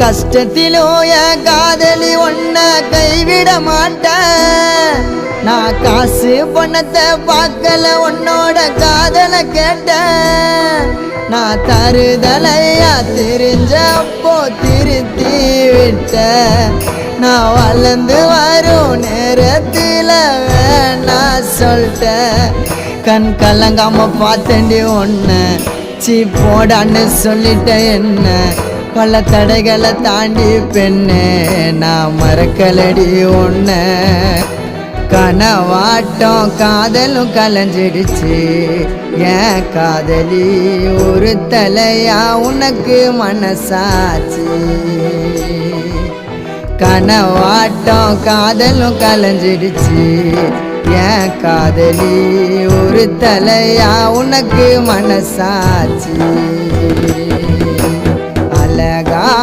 கஷ்டத்திலும் என் காதலி ஒன்ன கைவிட மாட்டேன். நான் காசு பணத்தை பார்க்கல உன்னோட காதலை கேட்டேன். நான் தருதலையா தெரிஞ்சப்போ திருத்தி விட்ட. நான் வளர்ந்து வரும் நேரத்தில் வேணா சொல்லிட்டேன். கண் கலங்காம பார்த்தேன்டி ஒன்ன சீ போடான்னு சொல்லிட்ட. என்ன பல தடைகளை தாண்டி பெண்ணே நான் மறக்கலடி ஒன்ன. கனவாட்டம் காதலும் கலைஞ்சிடுச்சு ஏன் காதலி ஒரு தலையா உனக்கு மனசாச்சு. கனவாட்டம் காதலும் கலைஞ்சிடுச்சு ஏன் காதலி ஒரு தலையா உனக்கு மனசாச்சு.